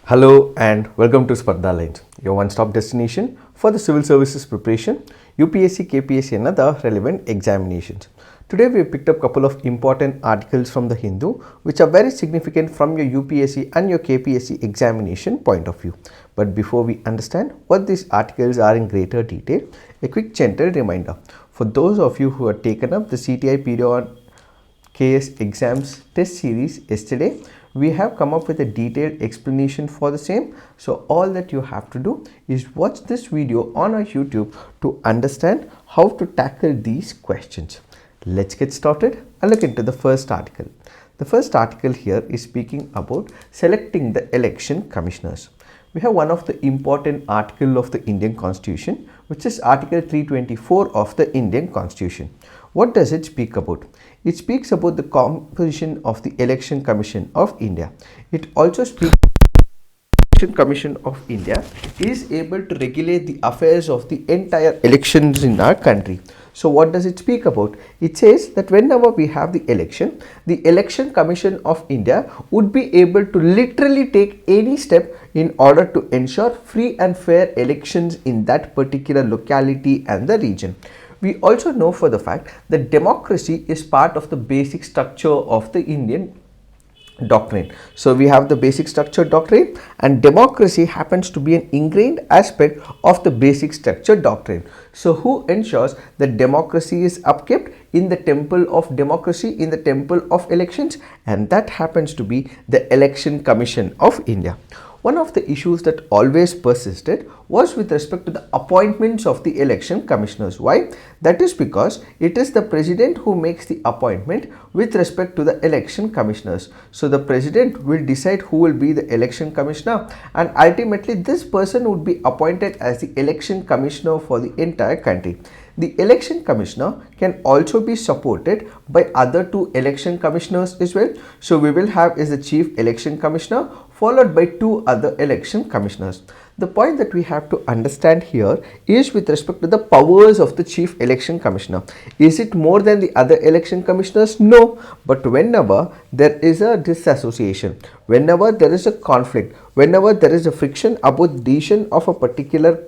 Hello and welcome to Spardha Lines, your one-stop destination for the civil services preparation, UPSC, KPSC and other relevant examinations. Today we have picked up a couple of important articles from the Hindu which are very significant from your UPSC and your KPSC examination point of view. But before we understand what these articles are in greater detail, a quick gentle reminder. For those of you who have taken up the CTI PDO and KAS exams test series yesterday, we have come up with a detailed explanation for the same. So all that you have to do is watch this video on our YouTube to understand how to tackle these questions. Let's get started and look into the first article. The first article here is speaking about selecting the election commissioners. We have one of the important article of the Indian Constitution, which is Article 324 of the Indian Constitution. What does it speak about? It speaks about the composition of the Election Commission of India. It also speaks Election Commission of India is able to regulate the affairs of the entire elections in our country. So what does it speak about? It says that whenever we have the Election Commission of India would be able to literally take any step in order to ensure free and fair elections in that particular locality and the region. We also know for the fact that democracy is part of the basic structure of the Indian doctrine. So we have the basic structure doctrine, and democracy happens to be an ingrained aspect of the basic structure doctrine. So who ensures that democracy is upkept in the temple of democracy, in the temple of elections? And that happens to be the Election Commission of India. One of the issues that always persisted was with respect to the appointments of the election commissioners. Why? That is because it is the president who makes the appointment with respect to the election commissioners. So the president will decide who will be the election commissioner, and ultimately this person would be appointed as the election commissioner for the entire country. The election commissioner can also be supported by other two election commissioners as well. So we will have is the chief election commissioner followed by two other election commissioners. The point that we have to understand here is with respect to the powers of the chief election commissioner. Is it more than the other election commissioners? No. But whenever there is a disassociation, whenever there is a conflict, whenever there is a friction about the decision of a particular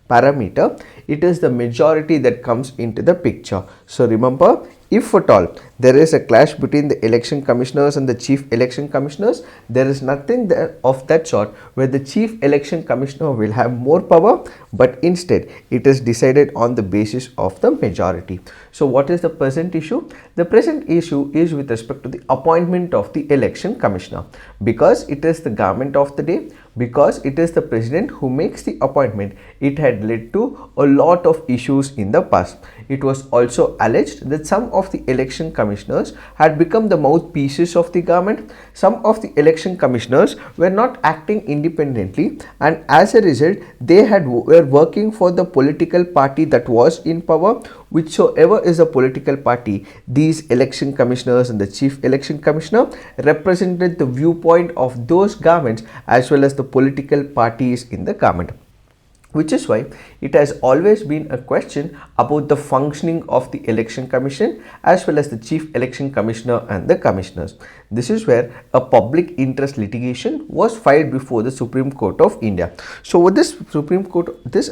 parameter, it is the majority that comes into the picture. So remember, if at all there is a clash between the election commissioners and the chief election commissioners, there is nothing there of that sort where the chief election commissioner will have more power, but instead it is decided on the basis of the majority. So what is the present issue? The present issue is with respect to the appointment of the election commissioner, because it is the government of the day, because it is the president who makes the appointment. It had led to a lot of issues in the past. It was also alleged that some of the election commissioners had become the mouthpieces of the government. Some of the election commissioners were not acting independently, and as a result they were working for the political party that was in power. Whichsoever is a political party, these election commissioners and the chief election commissioner represented the viewpoint of those governments as well as the political parties in the government. Which is why it has always been a question about the functioning of the election commission as well as the chief election commissioner and the commissioners. This is where a public interest litigation was filed before the Supreme Court of India. So with this Supreme Court, this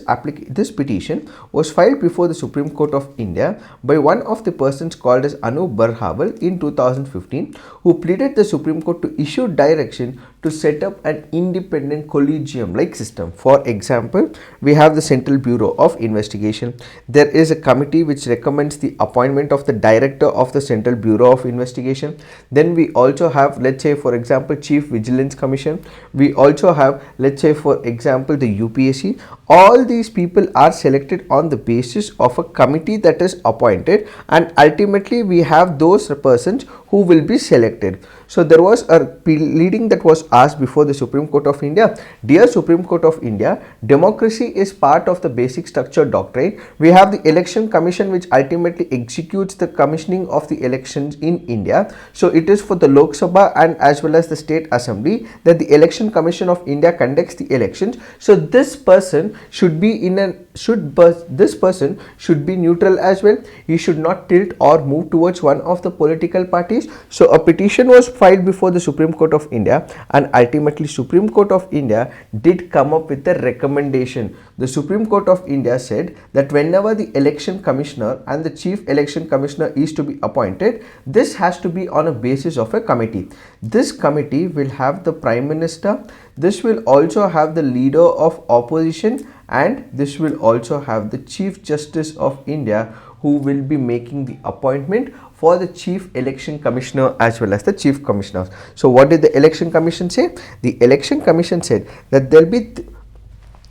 petition was filed before the Supreme Court of India by one of the persons called as Anu Barhaval in 2015, who pleaded the Supreme Court to issue direction to set up an independent collegium like system. For example, we have the Central Bureau of Investigation. There is a committee which recommends the appointment of the director of the Central Bureau of Investigation. Then we also have, let's say for example, Chief Vigilance Commission. We also have, let's say for example, the UPSC. All these people are selected on the basis of a committee that is appointed, and ultimately we have those persons who will be selected. So there was a pleading that was asked before the Supreme Court of India. Dear Supreme Court of India, democracy is part of the basic structure doctrine. We have the election commission which ultimately executes the commissioning of the elections in India. So it is for the Lok Sabha and as well as the state assembly that the election commission of India conducts the elections. So this person should be in a this person should be neutral as well. He should not tilt or move towards one of the political parties. So a petition was filed before the Supreme Court of India, and ultimately Supreme Court of India did come up with a recommendation. The Supreme Court of India said that whenever the election commissioner and the chief election commissioner is to be appointed, this has to be on a basis of a committee. This committee will have the Prime Minister, this will also have the leader of opposition, and this will also have the Chief Justice of India, who will be making the appointment for the Chief Election Commissioner as well as the Chief Commissioners. So what did the Election Commission say? The Election Commission said that there will be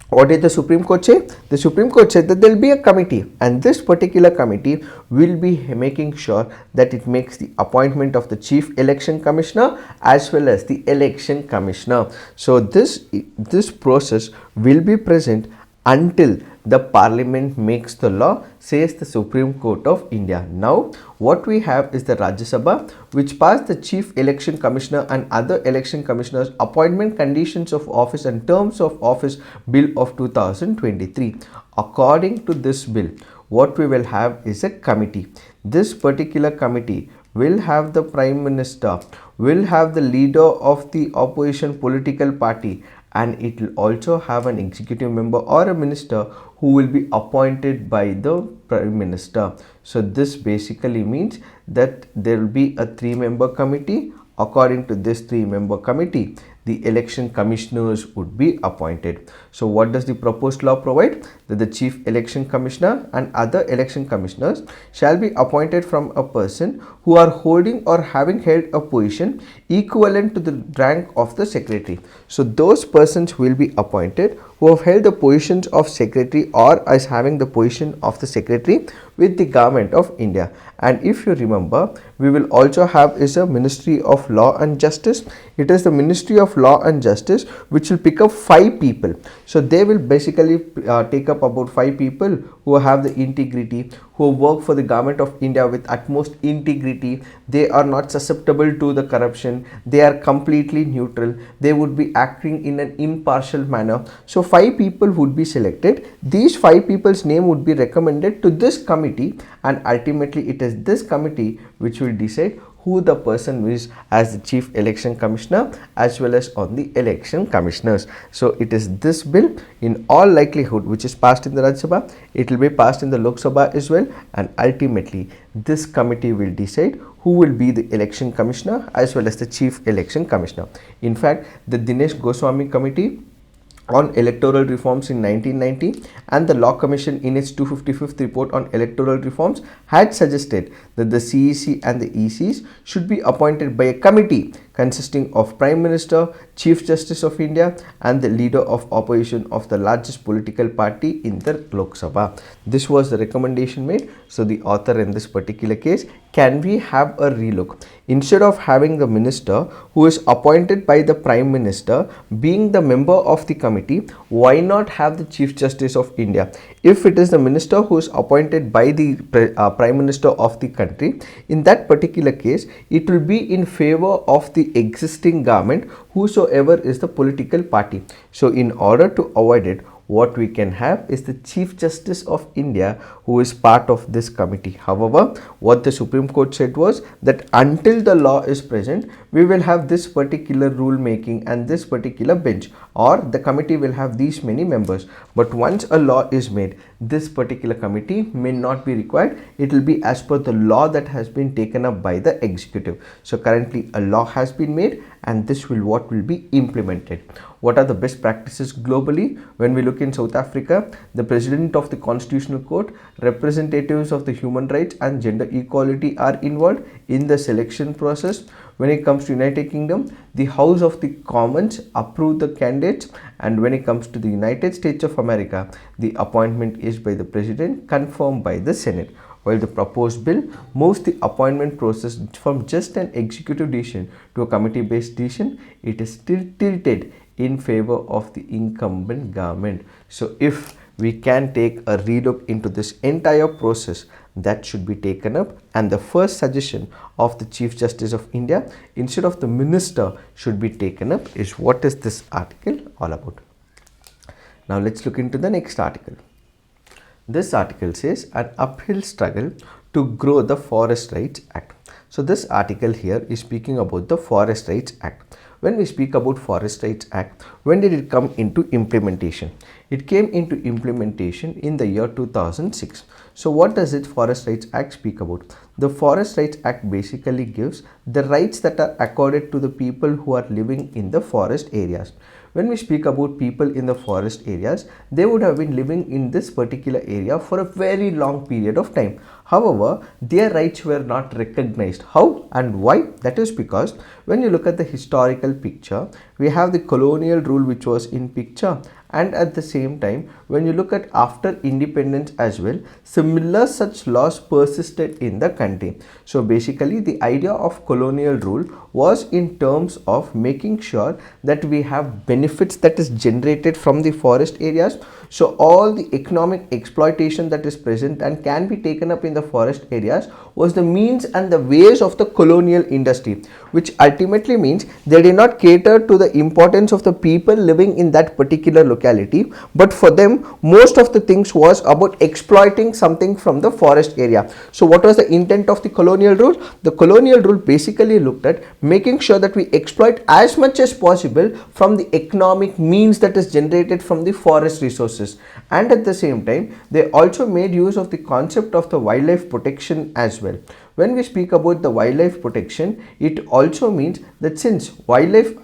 what did the Supreme Court say? The Supreme Court said that there will be a committee, and this particular committee will be making sure that it makes the appointment of the Chief Election Commissioner as well as the Election Commissioner. So this process will be present until the Parliament makes the law, says the Supreme Court of India. Now, what we have is the Rajya Sabha, which passed the Chief Election Commissioner and other election commissioners appointment conditions of office and terms of office bill of 2023. According to this bill, what we will have is a committee. This particular committee will have the Prime Minister, will have the leader of the opposition political party, and it will also have an executive member or a minister who will be appointed by the Prime Minister. So this basically means that there will be a 3-member committee. According to this 3-member committee, the election commissioners would be appointed. So what does the proposed law provide? That the Chief Election Commissioner and other election commissioners shall be appointed from a person who are holding or having held a position equivalent to the rank of the secretary. So those persons will be appointed who have held the positions of secretary or as having the position of the secretary with the government of India. And if you remember, we will also have is a Ministry of Law and Justice. It is the Ministry of Law and Justice which will pick up 5 people. So they will basically take up about 5 people who have the integrity, who work for the government of India with utmost integrity. They are not susceptible to the corruption. They are completely neutral. They would be acting in an impartial manner. So 5 people would be selected. These 5 people's name would be recommended to this committee, and ultimately it is this committee which will decide who the person is as the Chief Election Commissioner as well as on the election commissioners. So it is this bill in all likelihood which is passed in the Rajya Sabha. It will be passed in the Lok Sabha as well, and ultimately this committee will decide who will be the election commissioner as well as the Chief Election Commissioner. In fact, the Dinesh Goswami Committee on electoral reforms in 1990 and the Law Commission in its 255th report on electoral reforms had suggested that the CEC and the ECs should be appointed by a committee consisting of Prime Minister, Chief Justice of India, and the leader of opposition of the largest political party in the Lok Sabha. This was the recommendation made. So the author in this particular case, can we have a relook? Instead of having the minister who is appointed by the Prime Minister being the member of the committee, why not have the Chief Justice of India? If it is the minister who is appointed by the Prime Minister of the country, in that particular case, it will be in favor of the existing government, whosoever is the political party. So in order to avoid it, what we can have is the Chief Justice of India who is part of this committee. However, what the Supreme Court said was that until the law is present, we will have this particular rule making and this particular bench, or the committee will have these many members. But once a law is made, this particular committee may not be required. It will be as per the law that has been taken up by the executive. So currently a law has been made, and this will what will be implemented. What are the best practices globally? When we look in South Africa, the President of the Constitutional Court, representatives of the human rights and gender equality are involved in the selection process. When it comes to United Kingdom, the House of the Commons approve the candidates, and when it comes to the United States of America, the appointment is by the President, confirmed by the Senate. While the proposed bill moves the appointment process from just an executive decision to a committee-based decision, it is still tilted in favor of the incumbent government. So if we can take a relook into this entire process, that should be taken up, and the first suggestion of the Chief Justice of India instead of the minister should be taken up is what is this article all about. Now let's look into the next article. This article says an uphill struggle to grow the Forest Rights Act. So this article here is speaking about the Forest Rights Act. When we speak about Forest Rights Act, when did it come into implementation? It came into implementation in the year 2006. So what does it Forest Rights Act speak about? The Forest Rights Act basically gives the rights that are accorded to the people who are living in the forest areas. When we speak about people in the forest areas, they would have been living in this particular area for a very long period of time. However, their rights were not recognized. How and why? That is because when you look at the historical picture, we have the colonial rule which was in picture, and at the same time when you look at after independence as well, similar such laws persisted in the country. So basically the idea of colonial rule was in terms of making sure that we have benefits that is generated from the forest areas. So all the economic exploitation that is present and can be taken up in the forest areas was the means and the ways of the colonial industry, which ultimately means they did not cater to the importance of the people living in that particular locality, but for them most of the things was about exploiting something from the forest area. So what was the intent of the colonial rule? The colonial rule basically looked at making sure that we exploit as much as possible from the economic means that is generated from the forest resources, and at the same time they also made use of the concept of the wildlife protection as well. When we speak about the wildlife protection, it also means that since wildlife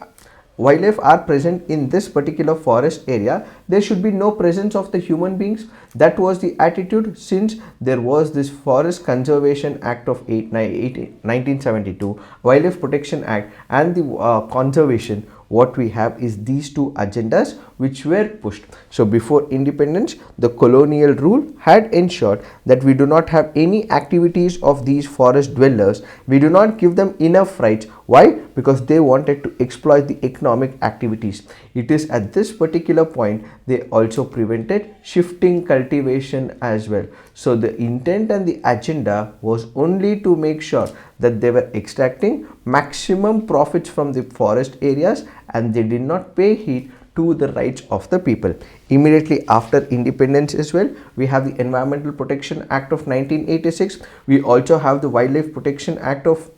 are present in this particular forest area, there should be no presence of the human beings. That was the attitude since there was this Forest Conservation Act of 1972, Wildlife Protection Act, and the conservation. What we have is these two agendas which were pushed. So before independence, the colonial rule had ensured that we do not have any activities of these forest dwellers. We do not give them enough rights. Why? Because they wanted to exploit the economic activities. It is at this particular point they also prevented shifting cultivation as well. So the intent and the agenda was only to make sure that they were extracting maximum profits from the forest areas, and they did not pay heed to the rights of the people. Immediately after independence as well, we have the Environmental Protection Act of 1986. We also have the Wildlife Protection Act of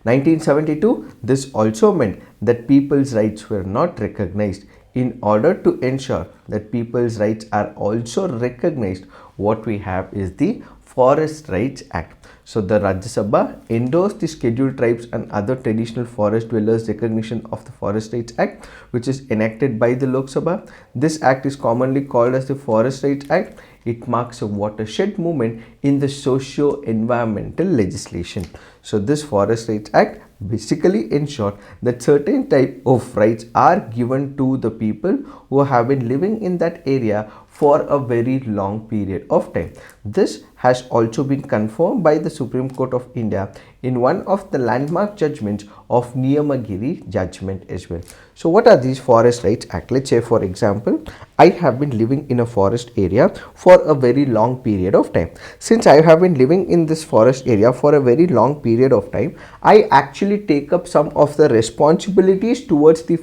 1972. This also meant that people's rights were not recognized. In order to ensure that people's rights are also recognized, what we have is the Forest Rights Act. So the Rajya Sabha endorsed the Scheduled Tribes and other traditional forest dwellers recognition of the Forest Rights Act, which is enacted by the Lok Sabha. This act is commonly called as the Forest Rights Act. It marks a watershed movement in the socio-environmental legislation. So this Forest Rights Act basically ensured that certain type of rights are given to the people who have been living in that area for a very long period of time. This has also been confirmed by the Supreme Court of India in one of the landmark judgments of Niyamagiri judgment as well. So what are these Forest Rights Act? Let's say for example, I have been living in a forest area for a very long period of time. Since I have been living in this forest area for a very long period of time, I actually take up some of the responsibilities towards the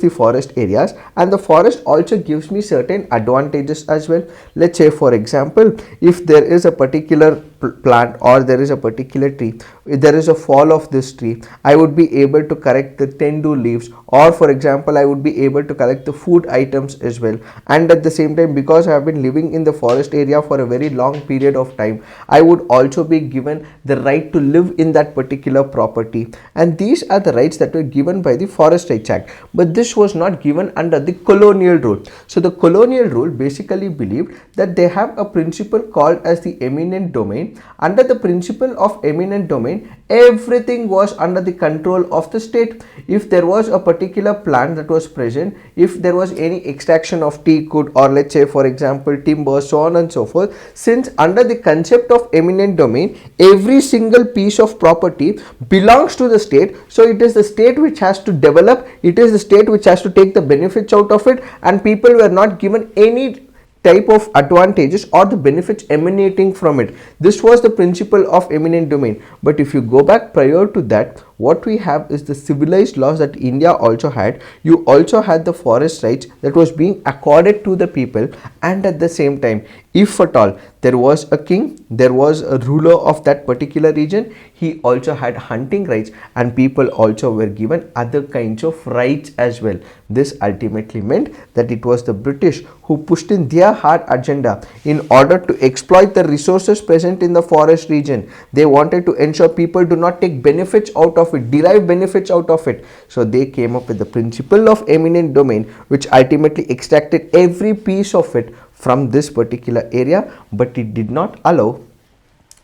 forest areas, and the forest also gives me certain advantages as well. Let's say for example, if there is a particular plant or there is a particular tree, if there is a fall of this tree, I would be able to collect the tendu leaves, or for example I would be able to collect the food items as well. And at the same time, because I have been living in the forest area for a very long period of time, I would also be given the right to live in that particular property, and these are the rights that were given by the Forest Rights Act. But this was not given under the colonial rule. So the colonial rule basically believed that they have a principle called as the eminent domain. Under the principle of eminent domain, everything was under the control of the state. If there was a particular plant that was present, if there was any extraction of teak wood, or let's say for example timber, so on and so forth, since under the concept of eminent domain, every single piece of property belongs to the state. So it is the state which has to develop, it is the state which has to take the benefits out of it, and people were not given any type of advantages or the benefits emanating from it. This was the principle of eminent domain. But if you go back prior to that, what we have is the civilized laws that India also had. You also had the forest rights that was being accorded to the people, and at the same time, if at all there was a king, there was a ruler of that particular region, he also had hunting rights, and people also were given other kinds of rights as well. This ultimately meant that it was the British who pushed in their hard agenda in order to exploit the resources present in the forest region. They wanted to ensure people do not take benefits out of it, derive benefits out of it. So they came up with the principle of eminent domain, which ultimately extracted every piece of it from this particular area, but it did not allow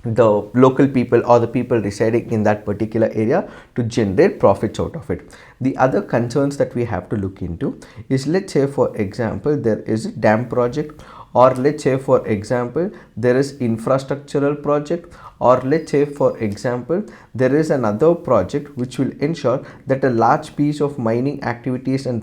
the local people or the people residing in that particular area to generate profits out of it. The other concerns that we have to look into is, let's say for example there is a dam project, or let's say for example there is infrastructural project, or let's say for example there is another project which will ensure that a large piece of mining activities and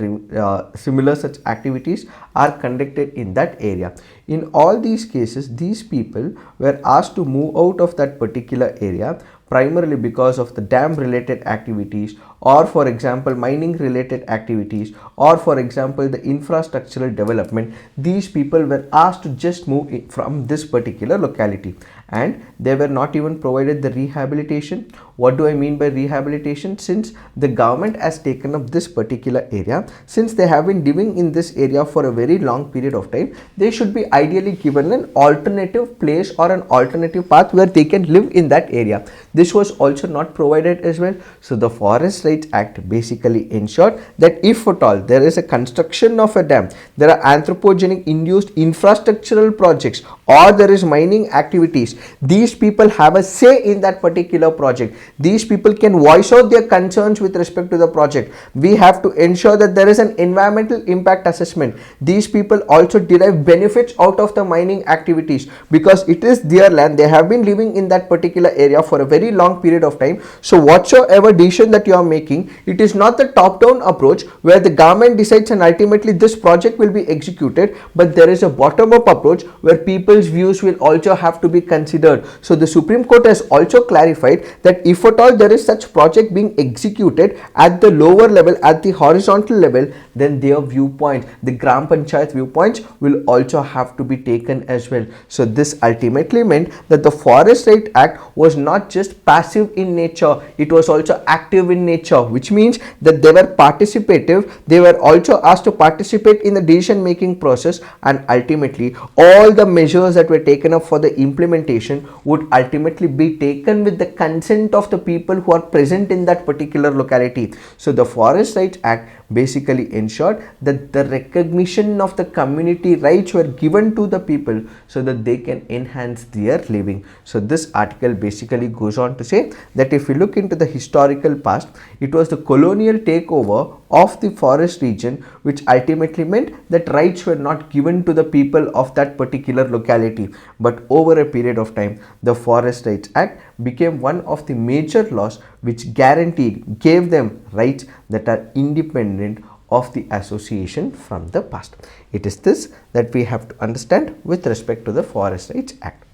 similar such activities are conducted in that area. In all these cases, these people were asked to move out of that particular area primarily because of the dam related activities, or for example mining related activities, or for example the infrastructural development. These people were asked to just move from this particular locality, and they were not even provided the rehabilitation. What do I mean by rehabilitation? Since the government has taken up this particular area, since they have been living in this area for a very long period of time, they should be ideally given an alternative place or an alternative path where they can live in that area. This was also not provided as well. So the Forest Rights Act basically ensured that if at all there is a construction of a dam, there are anthropogenic induced infrastructural projects, or there is mining activities, these people have a say in that particular project. These people can voice out their concerns with respect to the project. We have to ensure that there is an environmental impact assessment. These people also derive benefits out of the mining activities because it is their land. They have been living in that particular area for a very long period of time. So whatsoever decision that you are making, it is not the top down approach where the government decides and ultimately this project will be executed, but there is a bottom up approach where people's views will also have to be considered. So the Supreme Court has also clarified that if at all there is such project being executed at the lower level, at the horizontal level, then their viewpoints, the Gram Panchayat viewpoints, will also have to be taken as well. So this ultimately meant that the Forest Rights Act was not just passive in nature, it was also active in nature, which means that they were participative. They were also asked to participate in the decision making process, and ultimately all the measures that were taken up for the implementation would ultimately be taken with the consent of the people who are present in that particular locality. So the Forest Rights Act basically ensured that the recognition of the community rights were given to the people so that they can enhance their living. So this article basically goes on to say that if you look into the historical past, it was the colonial takeover of the forest region which ultimately meant that rights were not given to the people of that particular locality. But over a period of time, the Forest Rights Act became one of the major laws which gave them rights that are independent of the association from the past. It is this that we have to understand with respect to the Forest Rights Act.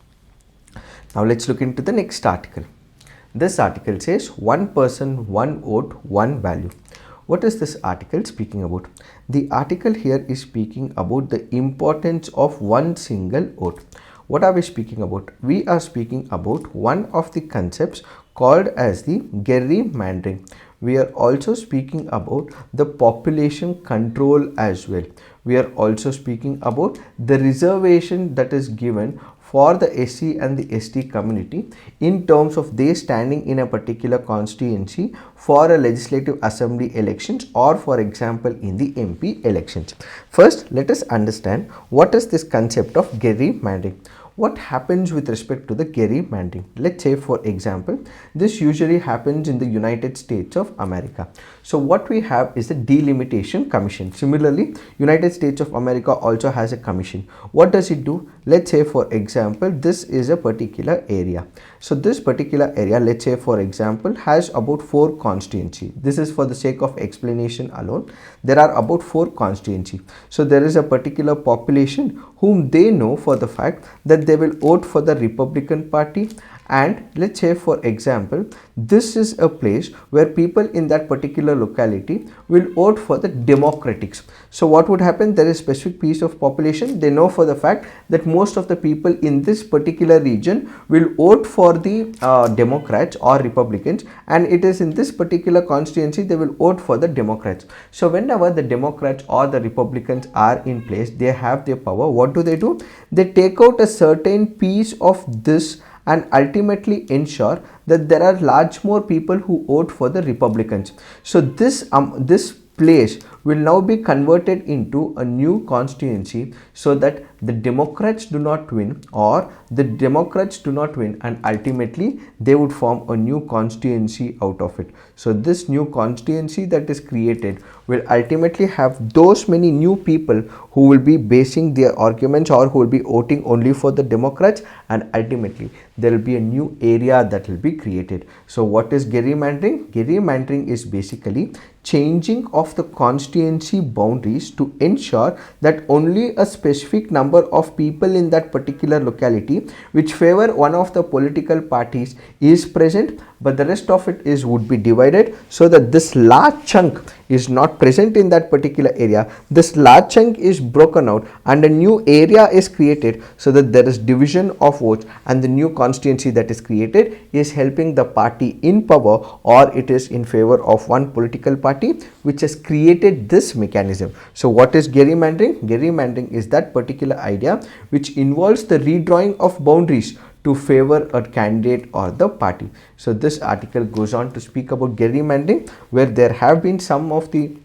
Now let's look into the next article. This article says one person, one vote, one value. What is this article speaking about? The article here is speaking about the importance of one single vote. What are we speaking about? We are speaking about one of the concepts called as the gerrymandering. We are also speaking about the population control as well. We are also speaking about the reservation that is given for the SC and the ST community in terms of they standing in a particular constituency for a legislative assembly elections, or for example in the MP elections. First, let us understand what is this concept of gerrymandering. What happens with respect to the gerrymandering? Let's say for example, this usually happens in the United States of America. So what we have is the delimitation commission. Similarly, United States of America also has a commission. What does it do? Let's say for example, this is a particular area. So this particular area, let's say for example, has about 4 constituencies. This is for the sake of explanation alone. There are about 4 constituencies. So there is a particular population whom they know for the fact that they will vote for the Republican Party, and let's say for example this is a place where people in that particular locality will vote for the Democrats. So what would happen, there is a specific piece of population, they know for the fact that most of the people in this particular region will vote for the Democrats or Republicans, and it is in this particular constituency they will vote for the Democrats. So whenever the Democrats or the Republicans are in place, they have their power. What do? They take out a certain piece of this and ultimately ensure that there are large more people who vote for the Republicans. So this place will now be converted into a new constituency so that the Democrats do not win, or the Democrats do not win, and ultimately they would form a new constituency out of it. So this new constituency that is created will ultimately have those many new people who will be basing their arguments or who will be voting only for the Democrats, and ultimately there will be a new area that will be created. So what is gerrymandering? Gerrymandering is basically changing of the constituency boundaries to ensure that only a specific number of people in that particular locality which favor one of the political parties is present, but the rest of it would be divided so that this large chunk is not present in that particular area. This large chunk is broken out and a new area is created so that there is division of votes, and the new constituency that is created is helping the party in power, or it is in favor of one political party which has created this mechanism. So what is gerrymandering? Gerrymandering is that particular idea which involves the redrawing of boundaries to favor a candidate or the party. So this article goes on to speak about gerrymandering, where there have been some of the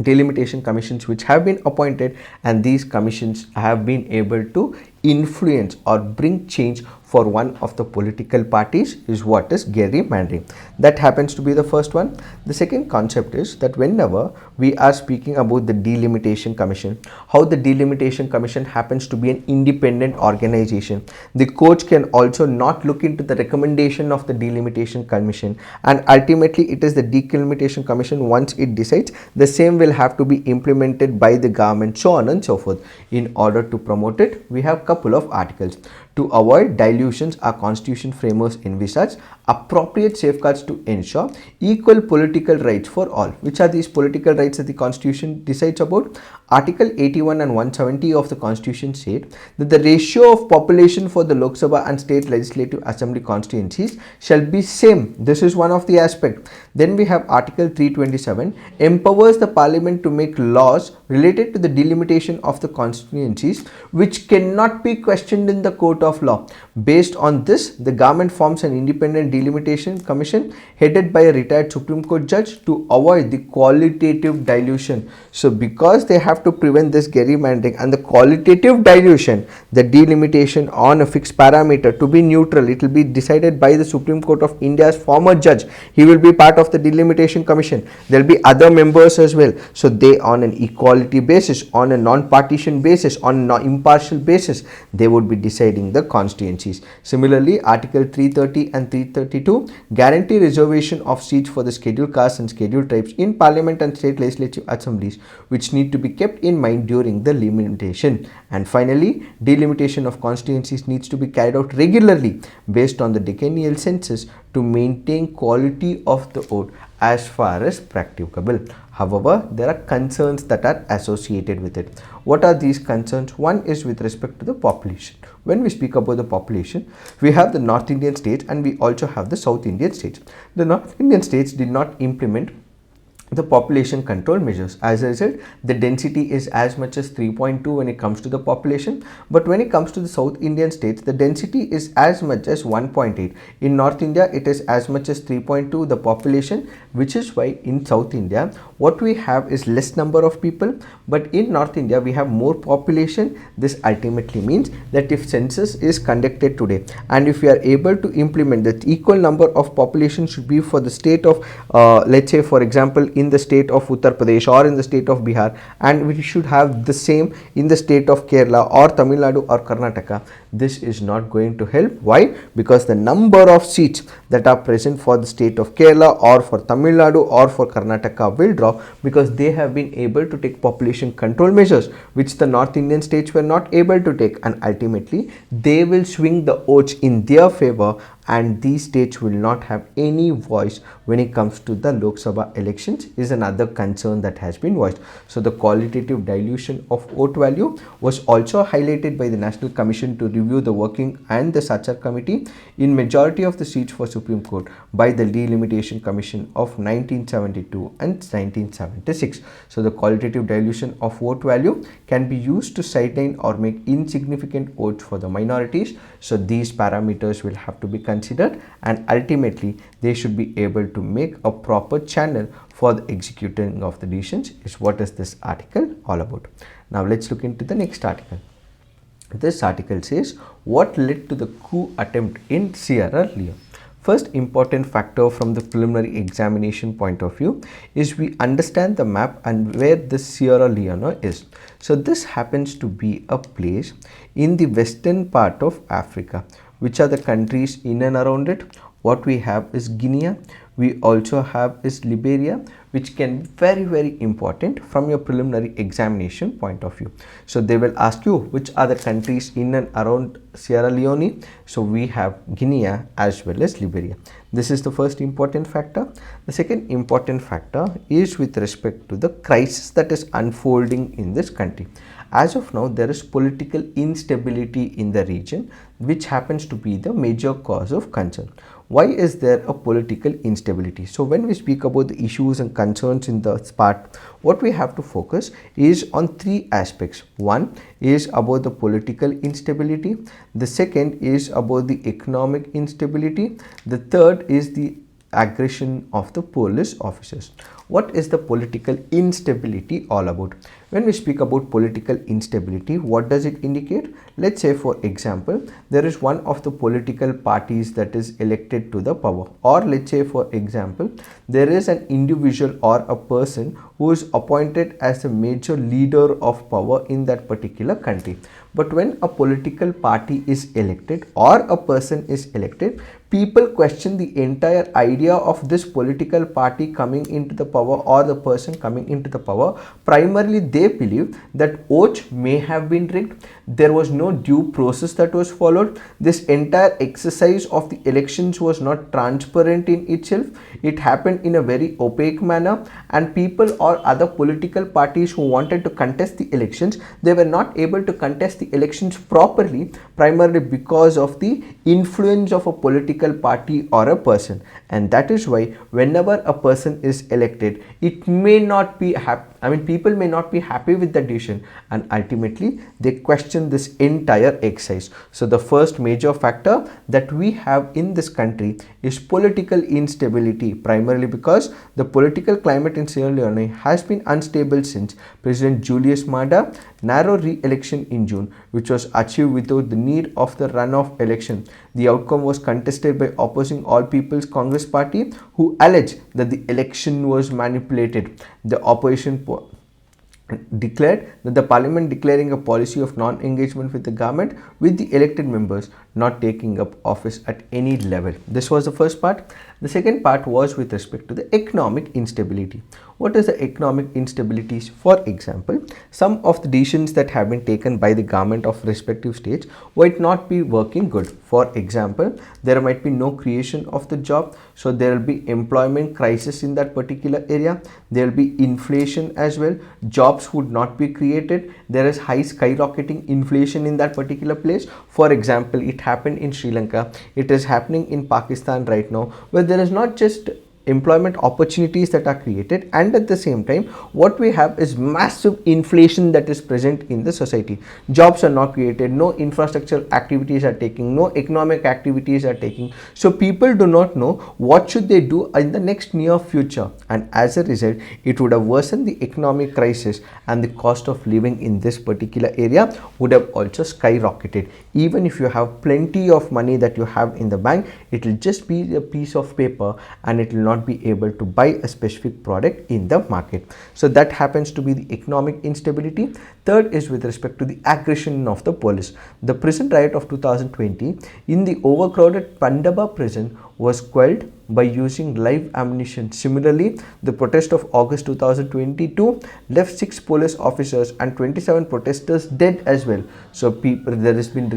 delimitation commissions which have been appointed, and these commissions have been able to influence or bring change for one of the political parties is what is gerrymandering. That happens to be the first one. The second concept is that whenever we are speaking about the delimitation commission, how the delimitation commission happens to be an independent organization, the coach can also not look into the recommendation of the delimitation commission, and ultimately it is the delimitation commission, once it decides, the same will have to be implemented by the government, so on and so forth. In order to promote it, we have couple of articles. To avoid dilutions, our constitution framers envisage appropriate safeguards to ensure equal political rights for all. Which are these political rights that the constitution decides about? Article 81 and 170 of the constitution said that the ratio of population for the Lok Sabha and state legislative assembly constituencies shall be same. This is one of the aspects. Then we have article 327 empowers the parliament to make laws related to the delimitation of the constituencies which cannot be questioned in the court of law. Based on this, the government forms an independent delimitation commission headed by a retired Supreme Court judge to avoid the qualitative dilution. So because they have to prevent this gerrymandering and the qualitative dilution, the delimitation on a fixed parameter to be neutral, it will be decided by the Supreme Court of India's former judge. He will be part of the delimitation commission. There will be other members as well. So they, on an equality basis, on a non-partition basis, on an impartial basis, they would be deciding the constituencies. Similarly, article 330 and 332 guarantee reservation of seats for the scheduled castes and scheduled tribes in parliament and state legislative assemblies, which need to be kept in mind during the delimitation. And finally, delimitation of constituencies needs to be carried out regularly based on the decennial census to maintain quality of the vote as far as practicable. However, there are concerns that are associated with it. What are these concerns? One is with respect to the population. When we speak about the population, we have the North Indian states and we also have the South Indian states. The North Indian states did not implement the population control measures. As a result, the density is as much as 3.2 when it comes to the population, but when it comes to the South Indian states, the density is as much as 1.8. In North India, it is as much as 3.2 the population, which is why in South India, what we have is less number of people, but in North India, we have more population. This ultimately means that if census is conducted today, and if we are able to implement that equal number of population should be for the state of, let's say for example, in the state of Uttar Pradesh or in the state of Bihar, and we should have the same in the state of Kerala or Tamil Nadu or Karnataka. This is not going to help. Why? Because the number of seats that are present for the state of Kerala or for Tamil Nadu or for Karnataka will drop, because they have been able to take population control measures which the North Indian states were not able to take, and ultimately they will swing the votes in their favor, and these states will not have any voice when it comes to the Lok Sabha elections is another concern that has been voiced. So the qualitative dilution of vote value was also highlighted by the National Commission to Review the Working and the Sachar Committee in majority of the seats for Supreme Court by the Delimitation Commission of 1972 and 1976. So the qualitative dilution of vote value can be used to sideline or make insignificant votes for the minorities. So these parameters will have to be considered, and ultimately they should be able to make a proper channel for the executing of the decisions is what is this article all about. Now let's look into the next article. This article says what led to the coup attempt in Sierra Leone. First important factor from the preliminary examination point of view is we understand the map and where this Sierra Leone is. So this happens to be a place in the western part of Africa. Which are the countries in and around it? What we have is Guinea. We also have is Liberia, which can be very important from your preliminary examination point of view. So they will ask you which are the countries in and around Sierra Leone. So we have Guinea as well as Liberia. This is the first important factor. The second important factor is with respect to the crisis that is unfolding in this country. As of now, there is political instability in the region, which happens to be the major cause of concern. Why is there a political instability? So when we speak about the issues and concerns in this part, what we have to focus is on three aspects. One is about the political instability. The second is about the economic instability. The third is the aggression of the police officers. What is the political instability all about? When we speak about political instability, what does it indicate? Let's say, for example, there is one of the political parties that is elected to the power, or let's say, for example, there is an individual or a person who is appointed as a major leader of power in that particular country. But when a political party is elected or a person is elected, people question the entire idea of this political party coming into the power or the person coming into the power. Primarily, they believe that votes may have been rigged. There was no due process that was followed. This entire exercise of the elections was not transparent in itself. It happened in a very opaque manner, and people or other political parties who wanted to contest the elections, they were not able to contest the elections properly, primarily because of the influence of a political party or a person. And that is why whenever a person is elected, it may not be people may not be happy with the decision, and ultimately they question this entire exercise. So the first major factor that we have in this country is political instability, primarily because the political climate in Sierra Leone has been unstable since President Julius Maada narrow re-election in June, which was achieved without the need of the runoff election. The outcome was contested by opposing All People's Congress Party, who alleged that the election was manipulated. The opposition declared that the parliament declaring a policy of non-engagement with the government, with the elected members not taking up office at any level. This was the first part. The second part was with respect to the economic instability. What is the economic instabilities? For example, some of the decisions that have been taken by the government of respective states might not be working good. For example, there might be no creation of the job, so there will be employment crisis in that particular area. There will be inflation as well. Jobs would not be created. There is high skyrocketing inflation in that particular place. For example, it happened in Sri Lanka. It is happening in Pakistan right now, where there is not just employment opportunities that are created, and at the same time what we have is massive inflation that is present in the society. Jobs are not created, no infrastructure activities are taking, no economic activities are taking, so people do not know what should they do in the next near future, and as a result it would have worsened the economic crisis, and the cost of living in this particular area would have also skyrocketed. Even if you have plenty of money that you have in the bank, it will just be a piece of paper and it will not be able to buy a specific product in the market. So that happens to be the economic instability. Third is with respect to the aggression of the police. The prison riot of 2020 in the overcrowded Pandaba prison was quelled by using live ammunition. Similarly, the protest of August 2022 left 6 police officers and 27 protesters dead as well. So there has been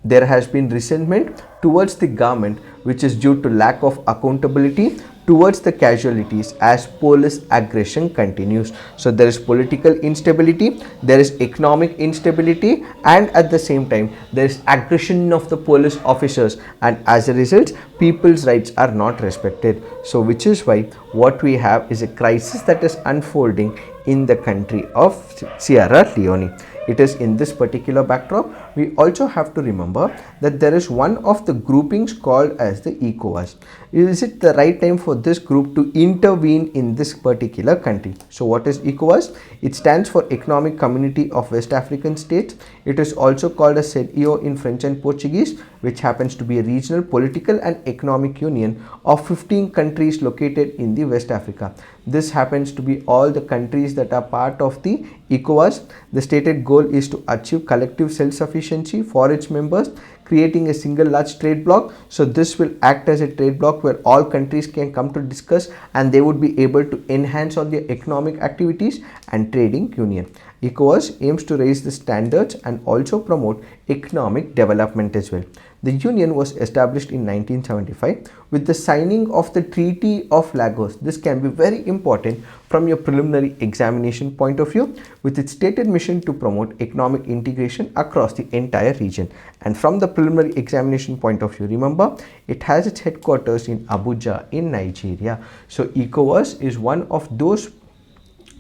there has been resentment towards the government, which is due to lack of accountability towards the casualties as police aggression continues. So there is political instability, there is economic instability, and at the same time there is aggression of the police officers, and as a result people's rights are not respected. So which is why what we have is a crisis that is unfolding in the country of Sierra Leone. It is in this particular backdrop we also have to remember that there is one of the groupings called as the ECOWAS. Is it the right time for this group to intervene in this particular country? So what is ECOWAS? It stands for Economic Community of West African States. It is also called as CEDEAO in French and Portuguese, which happens to be a regional political and economic union of 15 countries located in the West Africa. This happens to be all the countries that are part of the ECOWAS. The stated goal is to achieve collective self-sufficiency for its members, creating a single large trade bloc. So this will act as a trade bloc where all countries can come to discuss, and they would be able to enhance on their economic activities and trading union. ECOWAS aims to raise the standards and also promote economic development as well. The union was established in 1975 with the signing of the Treaty of Lagos. This can be very important from your preliminary examination point of view, with its stated mission to promote economic integration across the entire region. And from the preliminary examination point of view, remember, it has its headquarters in Abuja in Nigeria. So ECOWAS is one of those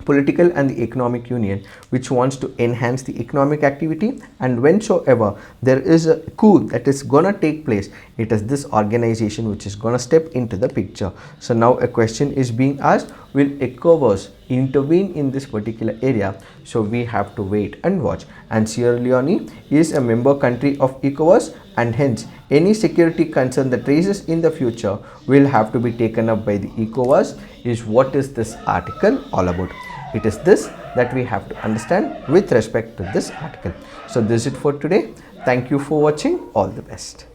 political and the economic union which wants to enhance the economic activity, and whensoever there is a coup that is gonna take place, it is this organization which is gonna step into the picture. So now a question is being asked, will ECOWAS intervene in this particular area? So we have to wait and watch. And Sierra Leone is a member country of ECOWAS, and hence any security concern that raises in the future will have to be taken up by the ECOWAS. Is what is this article all about? It is this that we have to understand with respect to this article. So this is it for today. Thank you for watching. All the best.